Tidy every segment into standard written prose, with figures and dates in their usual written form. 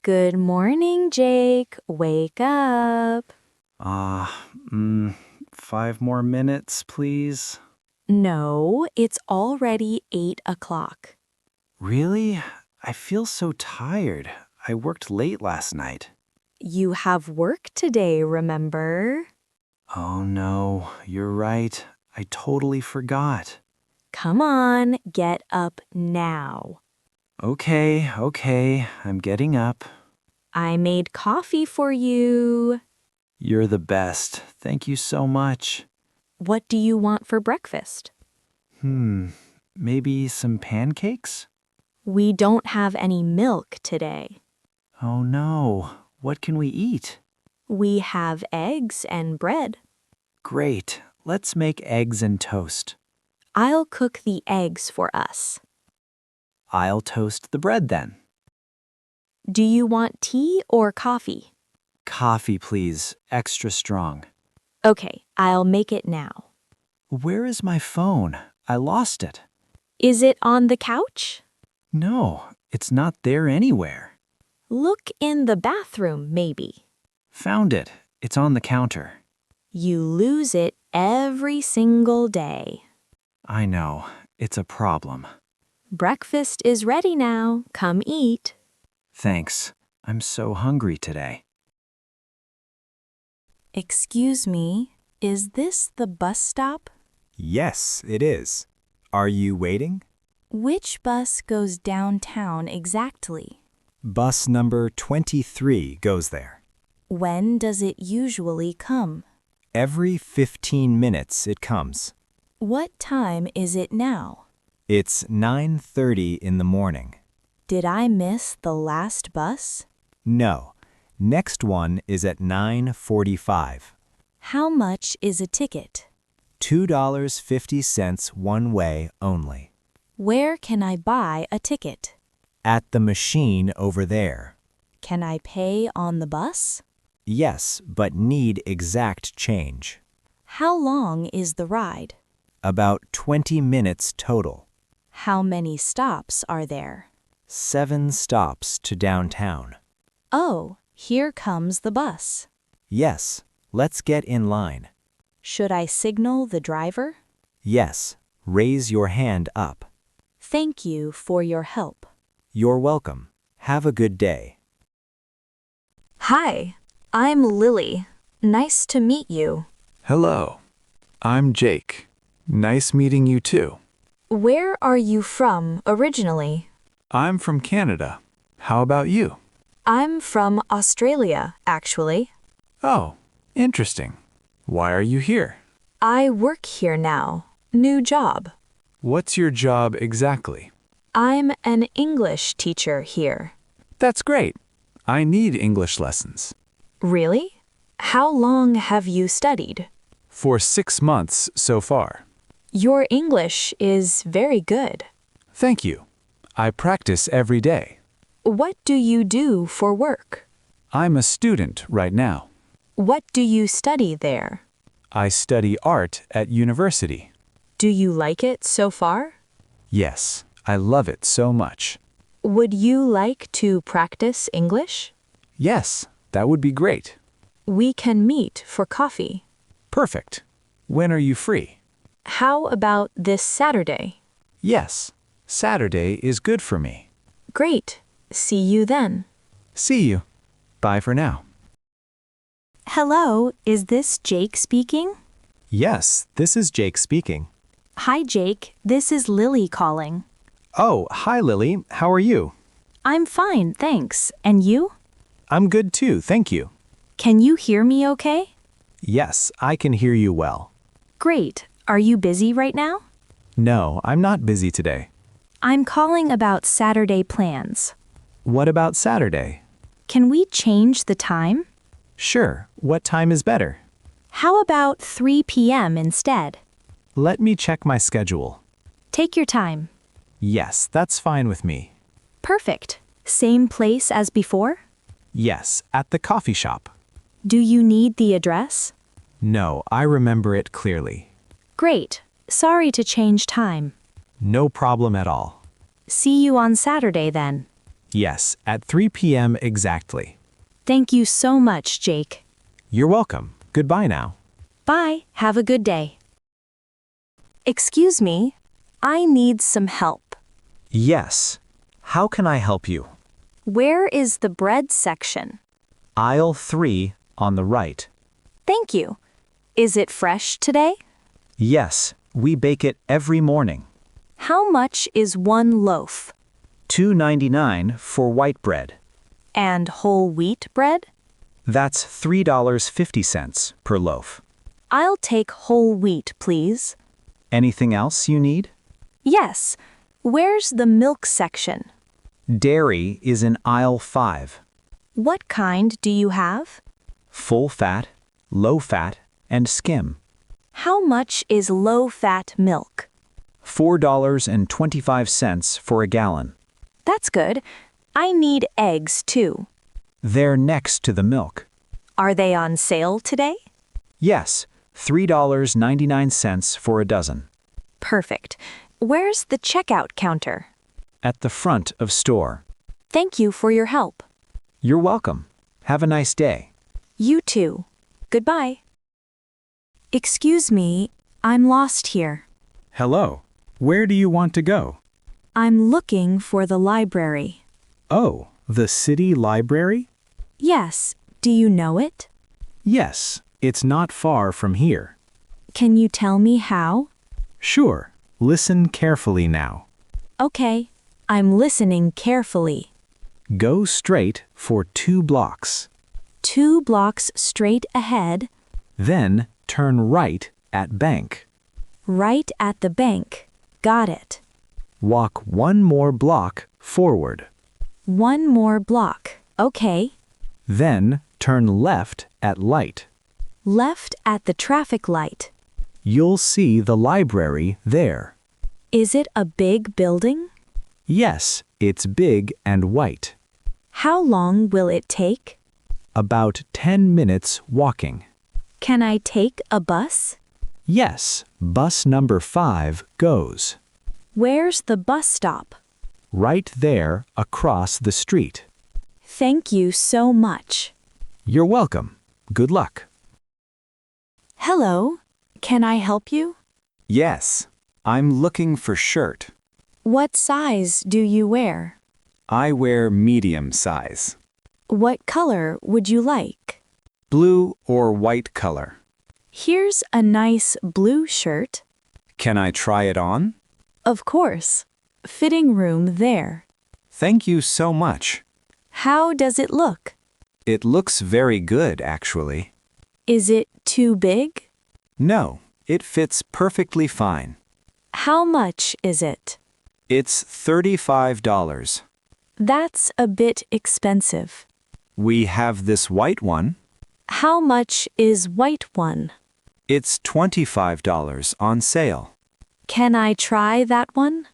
Good morning, Jake. Wake up. Ah, 5 more minutes, please. No, it's already 8 o'clock. Really? I feel so tired. I worked late last night. You have work today, remember? Oh no, you're right. I totally forgot. Come on, get up now. Okay, I'm getting up. I made coffee for you. You're the best. Thank you so much. What do you want for breakfast? Maybe some pancakes? We don't have any milk today. Oh no, what can we eat? We have eggs and bread. Great, let's make eggs and toast. I'll cook the eggs for us. I'll toast the bread then. Do you want tea or coffee? Coffee, please, extra strong. Okay, I'll make it now. Where is my phone? I lost it. Is it on the couch? No, it's not there anywhere. Look in the bathroom, maybe. Found it. It's on the counter. You lose it every single day. I know. It's a problem. Breakfast is ready now. Come eat. Thanks. I'm so hungry today. Excuse me, is this the bus stop? Yes, it is. Are you waiting? Which bus goes downtown exactly? Bus number 23 goes there. When does it usually come? Every 15 minutes it comes. What time is it now? It's 9:30 in the morning. Did I miss the last bus? No, next one is at 9:45. How much is a ticket? $2.50 one way only. Where can I buy a ticket? At the machine over there. Can I pay on the bus? Yes, but need exact change. How long is the ride? About 20 minutes total. How many stops are there? 7 stops to downtown. Oh, here comes the bus. Yes, let's get in line. Should I signal the driver? Yes, raise your hand up. Thank you for your help. You're welcome. Have a good day. Hi, I'm Lily. Nice to meet you. Hello, I'm Jake. Nice meeting you too. Where are you from originally? I'm from Canada. How about you? I'm from Australia, actually. Oh, interesting. Why are you here? I work here now. New job. What's your job exactly? I'm an English teacher here. That's great. I need English lessons. Really? How long have you studied? For 6 months so far. Your English is very good. Thank you. I practice every day. What do you do for work? I'm a student right now. What do you study there? I study art at university. Do you like it so far? Yes, I love it so much. Would you like to practice English? Yes, that would be great. We can meet for coffee. Perfect. When are you free? How about this Saturday? Yes, Saturday is good for me. Great. See you then. See you. Bye for now. Hello, is this Jake speaking? Yes, this is Jake speaking. Hi, Jake. This is Lily calling. Oh, hi Lily. How are you? I'm fine, thanks. And you? I'm good too, thank you. Can you hear me okay? Yes, I can hear you well. Great. Are you busy right now? No, I'm not busy today. I'm calling about Saturday plans. What about Saturday? Can we change the time? Sure, what time is better? How about 3 p.m. instead? Let me check my schedule. Take your time. Yes, that's fine with me. Perfect. Same place as before? Yes, at the coffee shop. Do you need the address? No, I remember it clearly. Great. Sorry to change time. No problem at all. See you on Saturday then. Yes, at 3 p.m. exactly. Thank you so much, Jake. You're welcome. Goodbye now. Bye. Have a good day. Excuse me. I need some help. Yes. How can I help you? Where is the bread section? Aisle 3 on the right. Thank you. Is it fresh today? Yes, we bake it every morning. How much is one loaf? $2.99 for white bread. And whole wheat bread? That's $3.50 per loaf. I'll take whole wheat, please. Anything else you need? Yes. Where's the milk section? Dairy is in aisle 5. What kind do you have? Full fat, low fat, and skim. How much is low-fat milk? $4.25 for a gallon. That's good. I need eggs, too. They're next to the milk. Are they on sale today? Yes, $3.99 for a dozen. Perfect. Where's the checkout counter? At the front of store. Thank you for your help. You're welcome. Have a nice day. You too. Goodbye. Excuse me, I'm lost here. Hello. Where do you want to go? I'm looking for the library. Oh, the city library? Yes, do you know it? Yes, it's not far from here. Can you tell me how? Sure. Listen carefully now. Okay, I'm listening carefully. Go straight for 2 blocks. 2 blocks straight ahead, Then turn right at bank. right at the bank. Got it. Walk 1 more block forward. 1 more block. Okay. Then turn left at light. Left at the traffic light. You'll see the library there. Is it a big building? Yes, it's big and white. How long will it take? About 10 minutes walking. Can I take a bus? Yes, bus number 5 goes. Where's the bus stop? Right there across the street. Thank you so much. You're welcome. Good luck. Hello, can I help you? Yes, I'm looking for shirt. What size do you wear? I wear medium size. What color would you like? Blue or white color. Here's a nice blue shirt. Can I try it on? Of course. Fitting room there. Thank you so much. How does it look? It looks very good, actually. Is it too big? No, it fits perfectly fine. How much is it? It's $35. That's a bit expensive. We have this white one. How much is white one? It's $25 on sale. Can I try that one?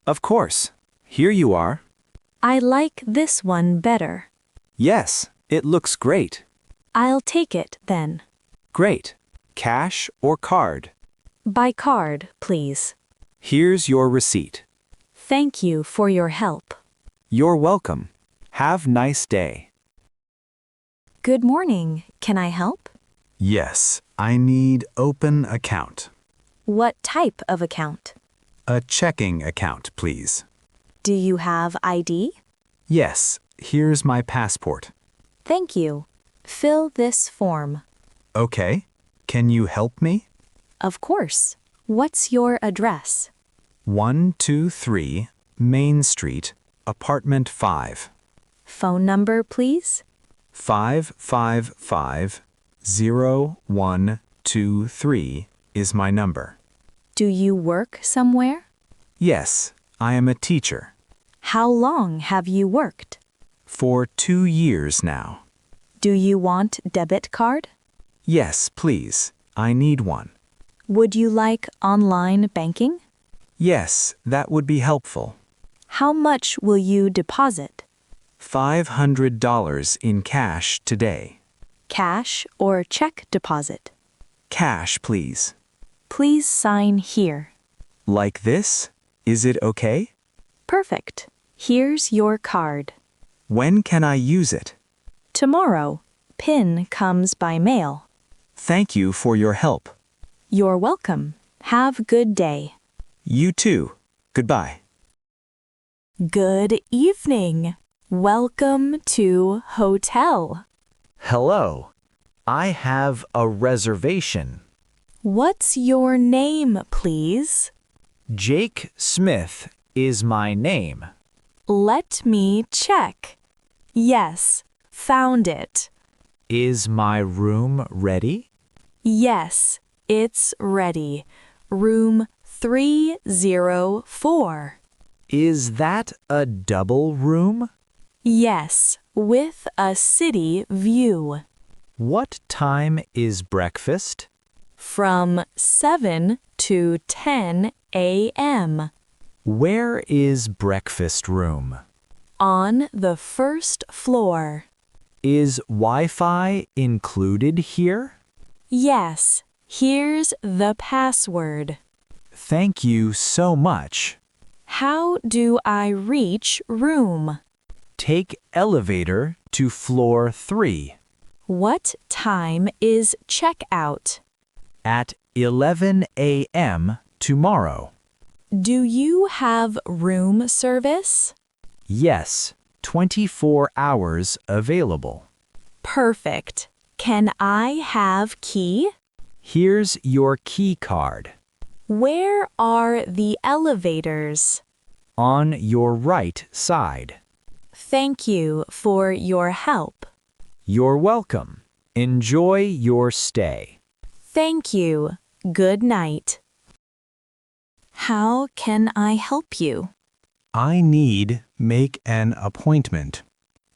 Of course. Here you are. I like this one better. Yes, it looks great. I'll take it then. Great. Cash or card? By card, please. Here's your receipt. Thank you for your help. You're welcome. Have nice day. Good morning. Can I help? Yes, I need open account. What type of account? A checking account, please. Do you have ID? Yes, here's my passport. Thank you. Fill this form. Okay, can you help me? Of course. What's your address? 123 Main Street, apartment 5. Phone number, please? 555-0123 is my number. Do you work somewhere? Yes, I am a teacher. How long have you worked? For 2 years now. Do you want debit card? Yes, please. I need one. Would you like online banking? Yes, that would be helpful. How much will you deposit? $500 in cash today. Cash or check deposit? Cash, please. Please sign here. Like this? Is it okay? Perfect. Here's your card. When can I use it? Tomorrow. PIN comes by mail. Thank you for your help. You're welcome. Have good day. You too. Goodbye. Good evening. Welcome to hotel. Hello. I have a reservation. What's your name, please? Jake Smith is my name. Let me check. Yes, found it. Is my room ready? Yes, it's ready. Room 304. Is that a double room? Yes, with a city view. What time is breakfast? From 7 to 10 a.m. Where is breakfast room? On the first floor. Is Wi-Fi included here? Yes, here's the password. Thank you so much. How do I reach room? Take elevator to floor 3 What time is checkout? at 11 a.m. tomorrow. Do you have room service? Yes, 24 hours available. Perfect. Can I have key? Here's your key card. Where are the elevators? On your right side. Thank you for your help. You're welcome. Enjoy your stay. Thank you. Good night. How can I help you? I need make an appointment.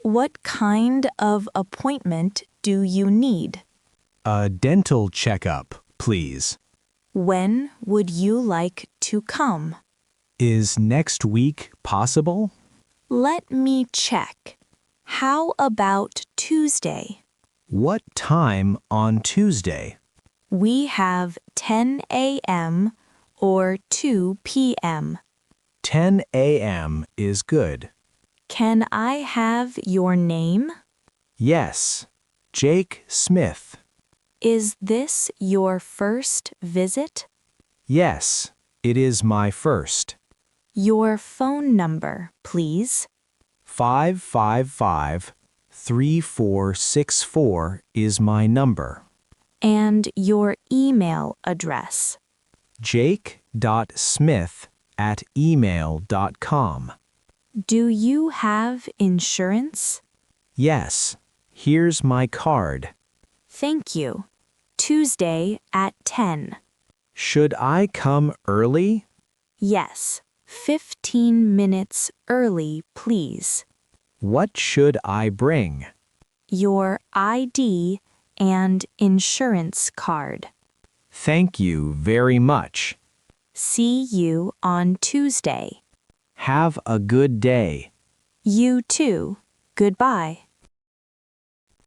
What kind of appointment do you need? A dental checkup, please. When would you like to come? Is next week possible? Let me check. How about Tuesday? What time on Tuesday? We have 10 a.m. or 2 p.m. 10 a.m. is good. Can I have your name? Yes, Jake Smith. Is this your first visit? Yes, it is my first. Your phone number, please. 555-3464 is my number. And your email address. jake.smith@email.com. Do you have insurance? Yes, here's my card. Thank you. Tuesday at 10. Should I come early? Yes, 15 minutes early, please. What should I bring? Your ID and insurance card. Thank you very much. See you on Tuesday. Have a good day. You too. Goodbye.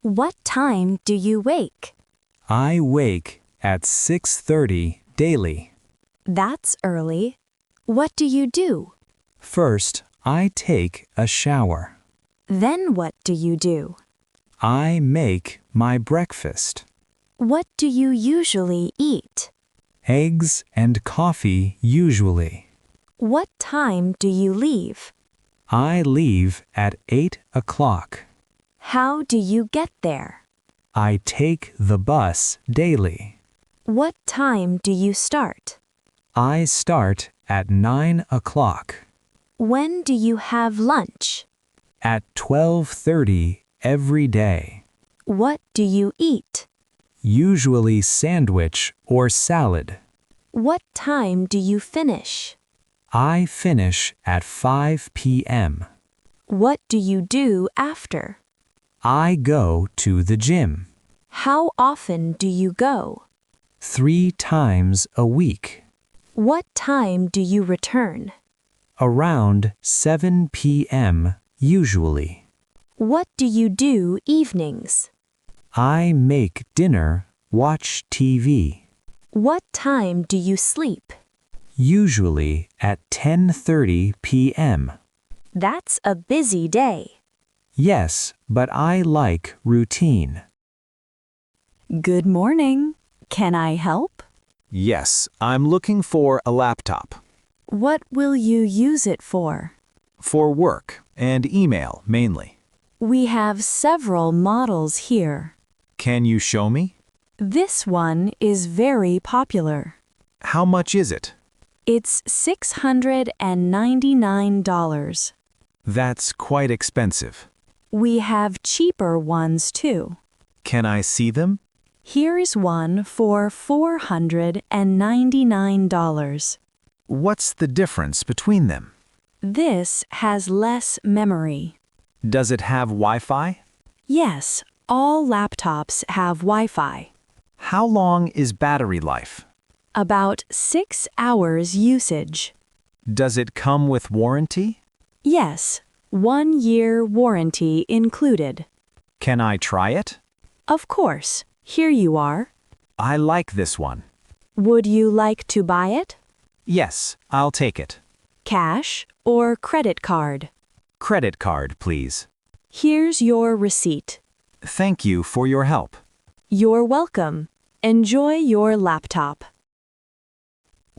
What time do you wake? I wake at 6:30 daily. That's early. What do you do? First, I take a shower. Then what do you do? I make my breakfast. What do you usually eat? Eggs and coffee usually. What time do you leave? I leave at 8 o'clock. How do you get there? I take the bus daily. What time do you start? I start at 9 o'clock. When do you have lunch? At 12:30 every day. What do you eat? Usually sandwich or salad. What time do you finish? I finish at 5 p.m. What do you do after? I go to the gym How often do you go? 3 times a week. What time do you return? Around 7 p.m. usually. What do you do evenings? I make dinner, watch TV. What time do you sleep? Usually at 10:30 p.m. That's a busy day. Yes, but I like routine. Good morning. Can I help? Yes, I'm looking for a laptop. What will you use it for? For work and email mainly. We have several models here. Can you show me? This one is very popular. How much is it? It's $699. That's quite expensive. We have cheaper ones too. Can I see them? Here's one for $499. What's the difference between them? This has less memory. Does it have Wi-Fi? Yes, all laptops have Wi-Fi. How long is battery life? About 6 hours usage. Does it come with warranty? Yes, 1 year warranty included. Can I try it? Of course, here you are. I like this one. Would you like to buy it? Yes, I'll take it. Cash or credit card? Credit card, please. Here's your receipt. Thank you for your help. You're welcome. Enjoy your laptop.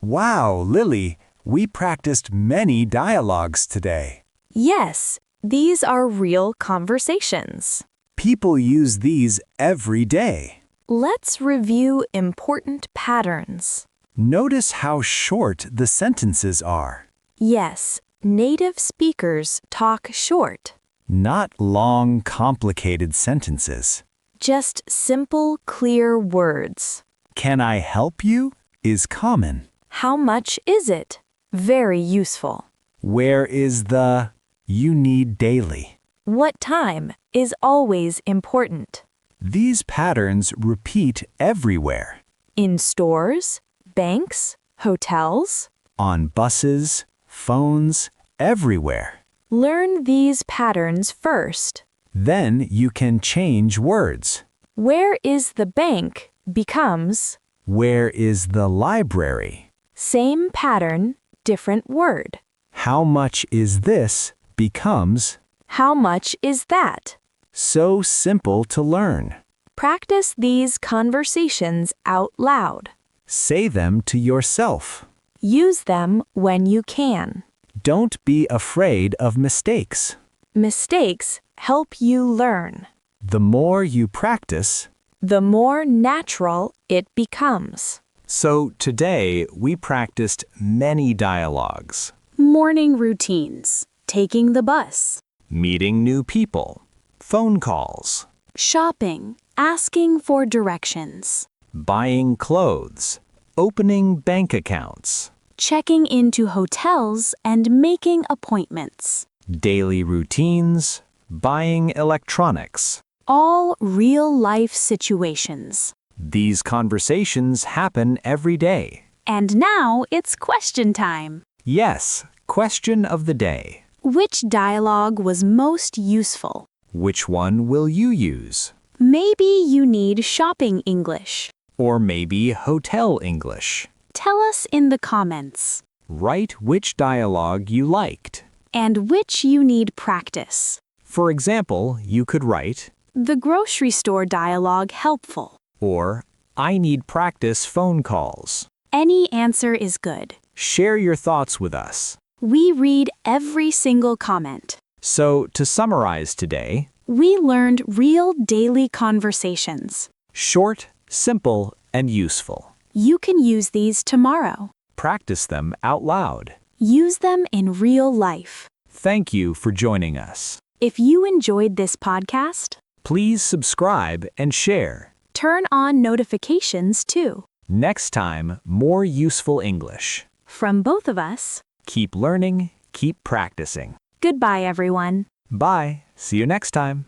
Wow, Lily, we practiced many dialogues today. Yes, these are real conversations. People use these every day. Let's review important patterns. Notice how short the sentences are. Yes, native speakers talk short. Not long, complicated sentences. Just simple, clear words. Can I help you is common. How much is it? Very useful. Where is the you need daily? What time is always important. These patterns repeat everywhere. In stores, banks, hotels. On buses, phones, everywhere. Learn these patterns first. Then you can change words. Where is the bank becomes Where is the library? same pattern, different word. How much is this becomes How much is that? so simple to learn. Practice these conversations out loud. Say them to yourself. Use them when you can. Don't be afraid of mistakes. Mistakes help you learn. The more you practice, The more natural it becomes. So today we practiced many dialogues. Morning routines. Taking the bus. Meeting new people. Phone calls. Shopping. Asking for directions. Buying clothes. Opening bank accounts. Checking into hotels and making appointments. Daily routines. Buying electronics. All real-life situations. These conversations happen every day. And now it's question time. Yes, question of the day. Which dialogue was most useful? Which one will you use? Maybe you need shopping English. Or maybe hotel English. Tell us in the comments. Write which dialogue you liked. And which you need practice. For example, you could write, The grocery store dialogue helpful. or I need practice phone calls. Any answer is good. Share your thoughts with us. We read every single comment. So, to summarize today, We learned real daily conversations. short, simple, and useful. You can use these tomorrow. Practice them out loud. Use them in real life. Thank you for joining us. If you enjoyed this podcast, Please subscribe and share. turn on notifications too. Next time, more useful English. From both of us, Keep learning, keep practicing. goodbye everyone. Bye. See you next time.